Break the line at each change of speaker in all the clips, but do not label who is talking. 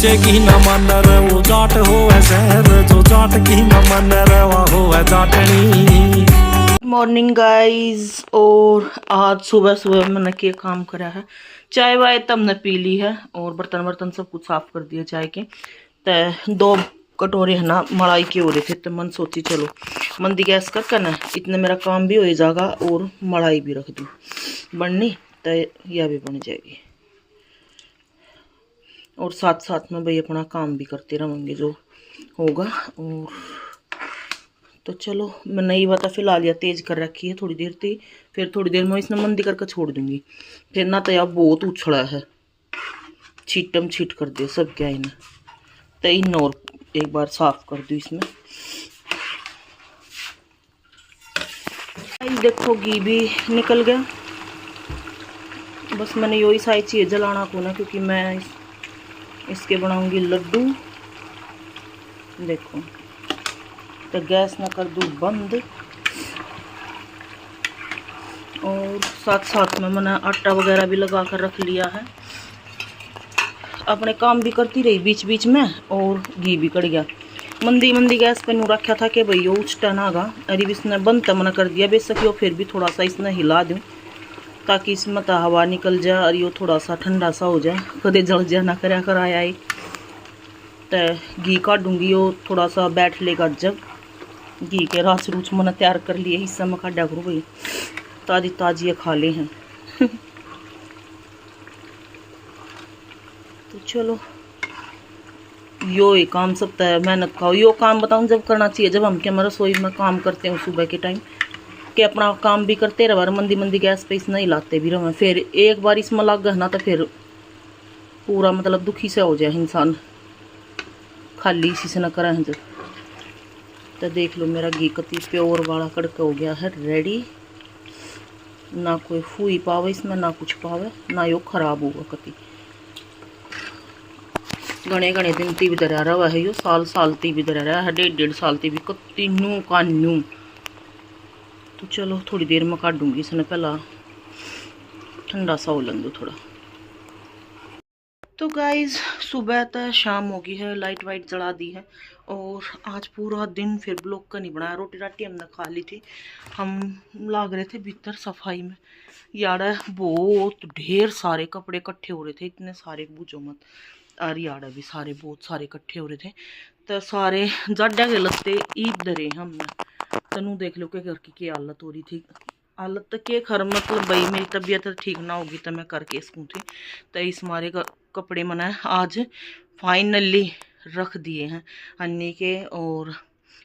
किसे की न मन रे वो जाट हो शहर, जो जाट की न मन रे वह हो जाटनी।
मॉर्निंग गाइस, और आज सुबह सुबह मैंने क्या काम करा है, चाय वाय तब ने पी ली है और बर्तन वर्तन सब कुछ साफ कर दिया चाय के। तो 2 कटोरे है ना मलाई के हो रहे थे, तो मन सोची चलो मंदी गैस कर ना, इतने मेरा काम भी हो जाएगा और मलाई भी रख दूँ बननी, तो यह भी बन जाएगी और साथ साथ में भाई अपना काम भी करते रहेंगे जो होगा। और तो चलो मैं नई बता फिलहाल या तेज कर रखी है थोड़ी देर थी, फिर थोड़ी देर में इसने मंदी करके छोड़ दूंगी। फिर ना तो यार बहुत उछड़ा है, छीटम छीट कर दे सब क्या इन्हें, तो इन और एक बार साफ कर दूँ इसमें। देखो घी भी निकल गया, बस मैंने यही सारी चीज़ जलाना को ना, क्योंकि मैं इसके बनाऊंगी लड्डू। देखो तो गैस ना कर दूँ बंद, और साथ साथ में मैंने आटा वगैरह भी लगा कर रख लिया है। अपने काम भी करती रही बीच बीच में और घी भी कड़ गया। मंदी मंदी गैस पे नू रखा था कि भाई यो उछटा ना गा, अरे इसने बंद तो मना कर दिया बेशक, यो फिर भी थोड़ा सा इसने हिला दूँ ताकि इसमें तो हवा निकल जाए और यो थोड़ा सा ठंडा सा हो जाए, कदे जल जा ना कराया कराया है। तो घी काटूँगी, यो थोड़ा सा बैठ लेगा जब घी के रास रूच मैंने तैयार कर लिए, हिस्सा में काटा करूँ भाई ताजी ताजी ये खा ले हैं। तो चलो यो ही काम सब तय मेहनत का यो काम बताऊँ जब करना चाहिए, जब हम क्या रसोई में काम करते हैं सुबह के टाइम कि अपना काम भी करते रहे, मंदी मंदी गैस पे इसमें हिलाते भी रहे। फिर एक बार इसमें लग गया ना तो फिर पूरा मतलब दुखी से हो जाए इंसान, खाली इसी से न करा है जब। तो देख लो मेरा घी कति प्योर वाला कड़का हो गया है रेडी, ना कोई फूई पावे इसमें ना कुछ पावे, ना यो खराब होगा कति। घने घने दिन ती भी दरिया रहा है, यो साल साल ती भी दरिया रहा है, 1.5 साल ती भी कति नू कानू। तो चलो थोड़ी देर में काट दूंगी इसने, पहला ठंडा सा हो लन दो थोड़ा। तो गाइज सुबह तक शाम हो गई है, लाइट वाइट जला दी है और आज पूरा दिन फिर ब्लॉक का नहीं बनाया। रोटी राटी हमने खा ली थी, हम लाग रहे थे भीतर सफाई में। यार बहुत ढेर सारे कपड़े इकट्ठे हो रहे थे, इतने सारे पूछो मत। और यार भी सारे बहुत सारे इकट्ठे हो रहे थे, तो सारे जाडा के लगते ईद दरे हमने। तनु देख लो के घर की क्या हालत हो रही थी, हालत तक के खर मतलब भाई मेरी तबीयत ठीक ना होगी तो मैं करके इसको थी। तो इस मारे कपड़े मैंने आज फाइनली रख दिए हैं, अन्नी के और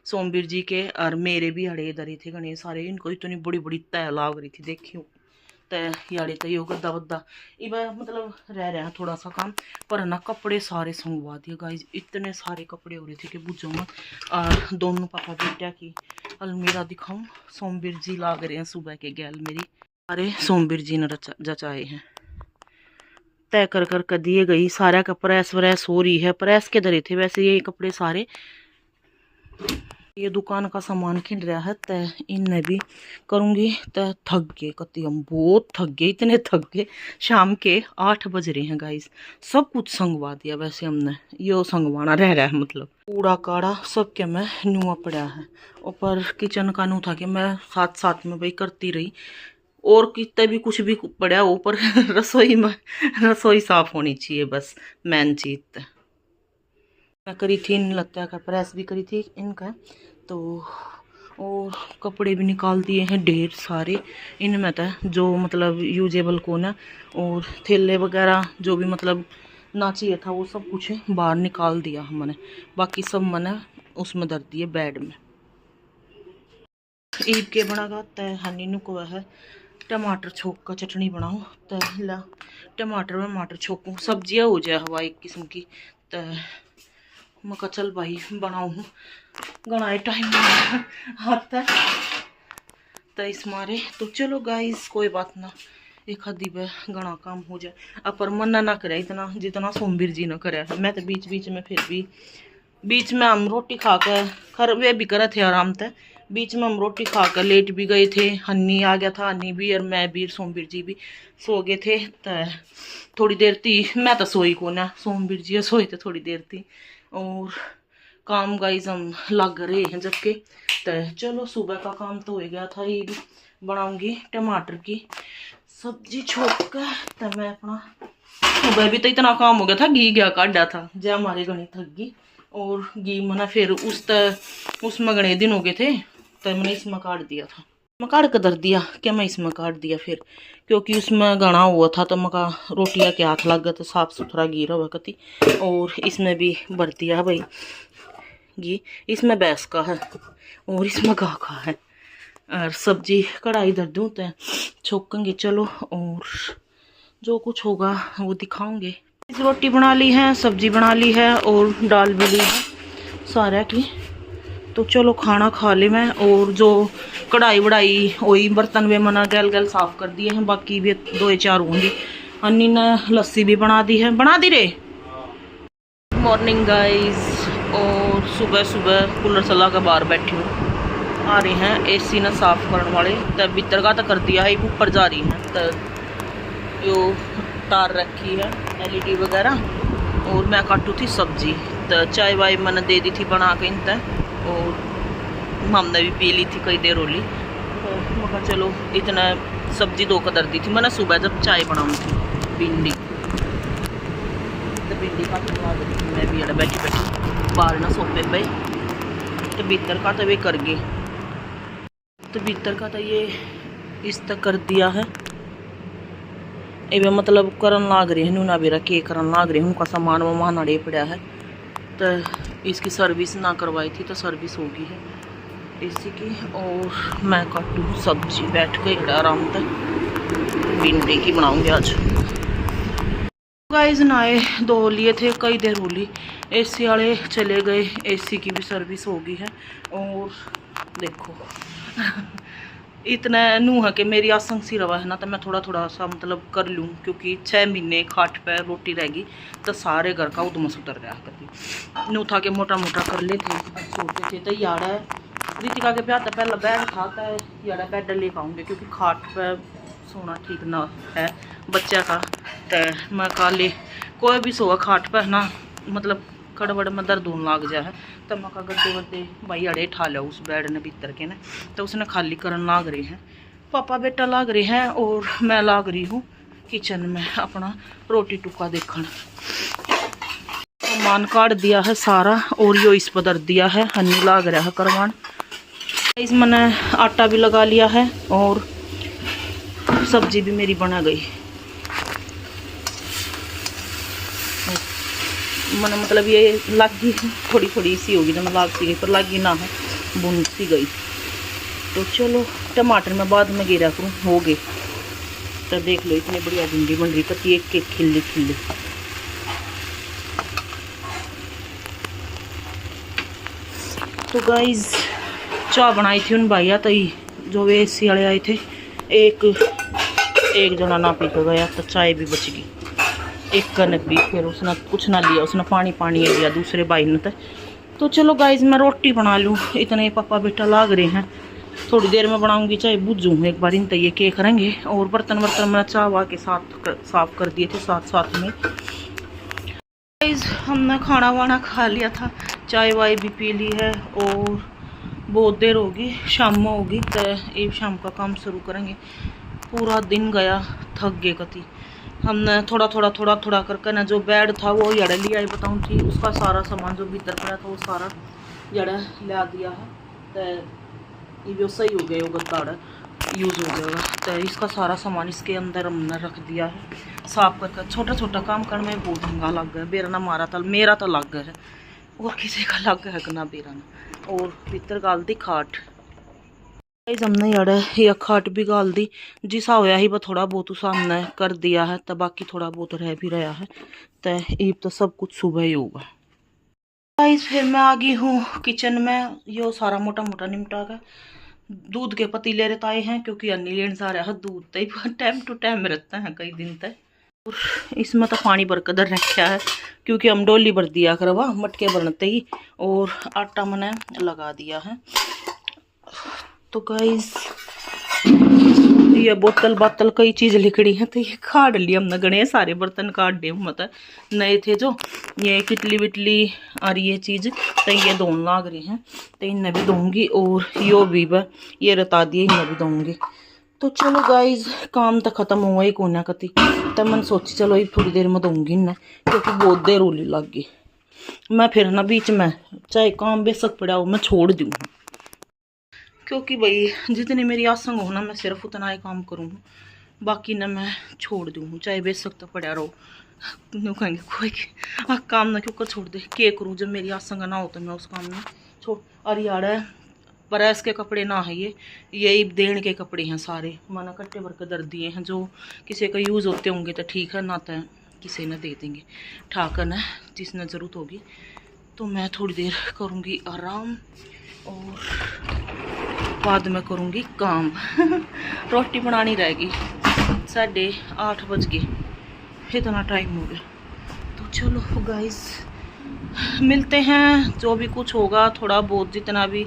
सोमवीर जी के, और मेरे भी हड़े दरे थे घने सारे। इनको इतनी बड़ी बड़ी तय लाग रही थी देखियो, तय याड़े तय यो गद्दा वद्दा इब मतलब रह रहे हैं थोड़ा सा काम, पर ना कपड़े सारे संगवा दिए गाइज। इतने सारे कपड़े हो रहे थे कि बुझो मत। और दोनों पापा बेटा की अलमीरा दिखाऊं, सोमवीर जी लाग रहे हैं सुबह के गैल मेरी, अरे सोमवीर जी ने जचाए हैं। तय कर कर दिए गई, सारा का प्रेस व्रेस हो रही है, प्रेस के धरे थे वैसे ये कपड़े सारे। ये दुकान का सामान खिंड रहा है, तय इनने भी करूँगी। तय थक गए कति, हम बहुत थक गए, इतने थक गए। शाम के 8 बज रहे हैं गाइस, सब कुछ संगवा दिया वैसे हमने, यो संगवाना रह रहा है मतलब कूड़ा काड़ा सब क्या मैं नुआ पड़ा है। ऊपर किचन का नू था कि मैं साथ साथ में भाई करती रही, और कितने भी कुछ भी पड़ा ऊपर रसोई में, रसोई साफ होनी चाहिए बस मेन चीज। मैं करी थी इन लगता है प्रेस भी करी थी इनका, तो और कपड़े भी निकाल दिए हैं ढेर सारे इनमें था जो मतलब यूजेबल को ना, और थैले वगैरह जो भी मतलब ना चाहिए था वो सब कुछ बाहर निकाल दिया हमने। बाकी सब मैंने उसमें धर दिए बेड में। ईद के बनागा तय हनी को है टमाटर छोक का चटनी बनाओ, तो ला टमाटर वमाटर छोकूँ सब्जियाँ हो जाए हवा एक किस्म की। तो मैं चल भाई बनाऊँ, घना टाइम आता तो इस मारे। तो चलो गाइस कोई बात ना, एक आधी बार घना काम हो जाए, अपर मना ना करे इतना जितना सोमवीर जी ने करे। मैं तो बीच बीच में फिर भी बीच में हम रोटी खा कर खर वे भी करे थे आराम से, बीच में हम रोटी खाकर लेट भी गए थे। हन्नी आ गया था, हन्नी भी और मैं भी, सोमवीर जी भी सो गए थे। तो थोड़ी देर थी, मैं तो सोई को ना, सोमवीर जी सोए थे थोड़ी देर थी। और काम गाइज हम लग रहे हैं जबकि। तो चलो सुबह का काम तो हो गया था। ये बनाऊंगी टमाटर की सब्जी छोड़ कर। तो मैं अपना सुबह भी तो इतना काम हो गया था, घी गया काटा था जय हमारे गणे थक गई। और घी मना फिर उसमें गणे दिन हो गए थे, तो मैंने इसमें काट दिया था। मैं काट कर धर दिया क्या, मैं इसमें काट दिया फिर, क्योंकि उसमें गणा हुआ था तो मका रोटियां के हाथ लग गया तो साफ सुथरा घी रहा कती। और इसमें भी भर दिया भाई घी, इसमें भैंस का है और इसमें गाय का है। और सब्जी कढ़ाई धर दूँ तो छोकेंगे। चलो और जो कुछ होगा वो दिखाऊंगे। रोटी बना ली है, सब्जी बना ली है और दाल भी ली है सारा की। तो चलो खाना खा ले मैं। और जो कढ़ाई वढ़ाई वही बर्तन वे मना गैल गैल साफ कर दिए हैं, बाकी भी 2-4 होंगी। अन्नी ने लस्सी भी बना दी है, बना दी रे। मॉर्निंग गाइस, और सुबह सुबह कूलर चला के बाहर बैठी हूँ। आ रहे हैं एसी ने साफ करने वाले, तब भीतर का तो कर दिया है, ऊपर जा रही हैं। तो यो तार रखी है LED वगैरह। और मैं काटू थी सब्जी, तो चाय वाय मैंने दे दी थी बना के इन तक। और हमने भी पी ली थी कई देर होली। तो मैं चलो इतना सब्जी 2 कदर दी थी मैंने सुबह जब चाय बनाऊँ थी। भिंडी तो भिंडी का तो बना दी थी मैं भी, अड़ा बैठी बैठी बाहर ना सोफे पे। तो भीतर का तो वे कर गए, तो भीतर का तो ये इस तक कर दिया है। ये मतलब करन लाग रहे हैं, नूना बेरा के करन लाग रहे हैं। उनका सामान वामान अड़े पड़ा है। तो इसकी सर्विस ना करवाई थी तो सर्विस होगी है इसी की। और मैं काटूँ सब्जी बैठ के आराम तक। भिंडी की बनाऊंगी आज। गाइस नहाए धो लिए थे, कई देर हो ली। एसी वाले चले गए, एसी की भी सर्विस होगी है। और देखो इतना नू है कि मेरी आसंग सी रवा है ना, तो मैं थोड़ा थोड़ा सा मतलब कर लूँ, क्योंकि 6 महीने खाट पे रोटी रहेगी तो सारे घर का उदमस उतर गया करती। नू था के मोटा मोटा कर लेते सोचते थे। तो यार रितिका के प्यार पहला बैग था, तो यार बेड लेकर आऊँगे, क्योंकि खाट पे सोना ठीक ना है बच्चा का। तो मैं काले कोई भी सोआ खाट पे ना, मतलब कड़बड़ में दर्द होने लग जाए। तो मैं गड्ढे वड्डे भाई अड़े ठा लिया उस बेड ने भीतर के ने। तो उसने खाली करन लाग रहे हैं, पापा बेटा लाग रहे हैं। और मैं लाग रही हूँ किचन में अपना रोटी टुका देखन। सामान काट दिया है सारा, और यो इस पर दर दिया है, हन्नी लाग रहा है करवान। इस मैंने आटा भी लगा लिया है और सब्जी भी मेरी बना गई। मैंने मतलब ये लागी थोड़ी थोड़ी सी होगी, तो मैं लाग सी गई पर लागी ना है, बुन सी गई। तो चलो टमाटर मैं बाद में गिरा करूँ, हो गए। तो देख लो इतनी बढ़िया भिंडी बन रही, कती एक एक खिल्ली खिल्ली। तो गाइज चाय बनाई थी उन भैया तई जो वे एसी वाले आए थे। एक जना ना पी कर गया, तो चाय भी बच गई। एक कनक भी फिर उसने कुछ ना लिया, उसने पानी पानी लिया दूसरे भाई ने। तो चलो गाइज मैं रोटी बना लूँ, इतने पापा बेटा लाग रहे हैं। थोड़ी देर में बनाऊंगी, चाहे बुझूँ एक बार इन तय के करेंगे। और बर्तन वर्तन मैं चावा के साथ साफ कर दिए थे साथ साथ में। गाइज हमने खाना वाना खा लिया था, चाय वाय भी पी ली है। और बहुत देर होगी, शाम में होगी, तो एक शाम का काम शुरू करेंगे। पूरा दिन गया, थक गए कति। हमने थोड़ा थोड़ा करके ना, जो बेड था वो जड़ा लिया बताऊँ थी, उसका सारा सामान जो भीतर पड़ा था वो सारा जड़ा ला दिया है। तो ये सही हो गया, वो गद्दाड़ यूज़ हो जाएगा। तो इसका सारा सामान इसके अंदर हमने रख दिया है साफ करके। छोटा छोटा काम करने में बहुत महंगा लग गया। बेरना मारा था, मेरा तो लग गया है, और किसी का लग गया है ना बेरना। और भीतर गाल दी खाट, हमने यार ये खाट भी गाल दी। जिसा होया ही वह थोड़ा बहुत सामने कर दिया है, तो बाकी थोड़ा बहुत रह भी रहा है। तो ईब तो सब कुछ सुबह ही होगा। गाइस फिर मैं आ गई हूँ किचन में। यो सारा मोटा मोटा निमटा का दूध के पतीले रहते हैं, क्योंकि अन्नी लेने जा रहा है दूध तो टाइम टू टाइम रहता है कई दिन तक। और इसमें तो पानी भर कर रखा है, क्योंकि हम डोली भर दिया करवा मटके बनते ही। और आटा मैंने लगा दिया है, तो गाइस ये बोतल बातल कई चीज लिखड़ी है, तो ये काट लिया हमने, गणे सारे बर्तन काट दिए, मतलब नए थे जो, ये किटली विटली और ये चीज तो ये दोनों लाग रही हैं, तो इन्हें भी दूंगी, और यो भी ये रता दिए, इन्हें भी दूंगी। तो चलो गाइज काम तो खत्म हुआ ही कोना कती, तो मैंने सोची चलो ये थोड़ी देर में दूंगी इन्हें, क्योंकि बहुत देर रोली लग गई। मैं फिर ना बीच में चाहे काम बेशक पड़ा हो मैं छोड़ दूँ, क्योंकि भाई जितनी मेरी आसंग हो ना मैं सिर्फ उतना ही काम करूँ, बाकी ना मैं छोड़ दूँ, चाहे बेशक तो पड़ा रहो। यूँ कहेंगे कोई काम ना क्यों कर छोड़ दे, के करूँ जब मेरी आसंग ना हो तो मैं उस काम में छोड़। और यार प्रेस के कपड़े ना है ये, यही देने के कपड़े हैं सारे, माना कट्टे भर के दर दिए हैं, जो किसी का यूज़ होते होंगे तो ठीक है, ना तो किसी ने दे देंगे ठाकन है जिसने ज़रूरत होगी। तो मैं थोड़ी देर करूँगी आराम और बाद में करूँगी काम। रोटी बनानी रहेगी, 8:30 बज गए, इतना टाइम हो गया। तो चलो गाइस मिलते हैं, जो भी कुछ होगा थोड़ा बहुत जितना भी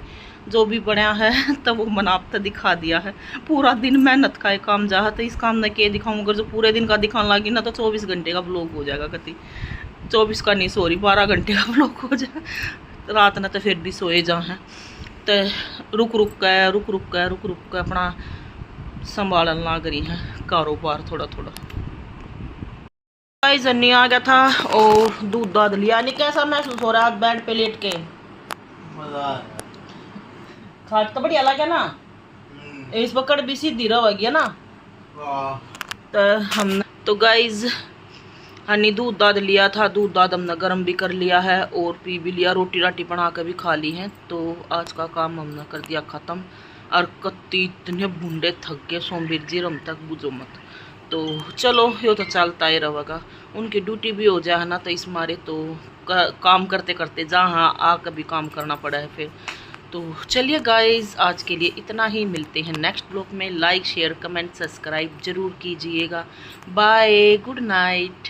जो भी बढ़िया है तब वो मैंने आप तक दिखा दिया है। पूरा दिन मेहनत का काम जा, तो इस काम में के दिखाऊँ, अगर जो पूरे दिन का दिखाने लगी ना तो 24 घंटे का व्लॉग हो जाएगा, कति 24 का नहीं सॉरी 12 घंटे का व्लॉग हो जाए। रात ना तो फिर भी सोए जा हैं, तो रुक रुक के अपना संभालन लग रही है कारोबार थोड़ा थोड़ा। गाइस अन्नी आ गया था और दूध दाद लिया। नहीं कैसा महसूस हो रहा है बेड पे लेट के? खाट तो बढ़िया लगा ना, इस पकड़ भी सीधी रहेगी ना। तो गाइस हनी दूध दाद लिया था, दूध दाद हमने गर्म भी कर लिया है और पी भी लिया, रोटी राटी बना कर भी खा ली है। तो आज का काम हमने कर दिया ख़त्म। और कत्ती इतने बूंदे थक गए सोमवीर जी, रम तक बुझो मत। तो चलो ये तो चलता ही रहेगा, उनकी ड्यूटी भी हो जाए ना, तो इस मारे तो काम करते करते जहाँ आ कभी काम करना पड़ा है फिर। तो चलिए गाइस आज के लिए इतना ही, मिलते हैं नेक्स्ट ब्लॉग में। लाइक शेयर कमेंट सब्सक्राइब जरूर कीजिएगा। Bye, good night.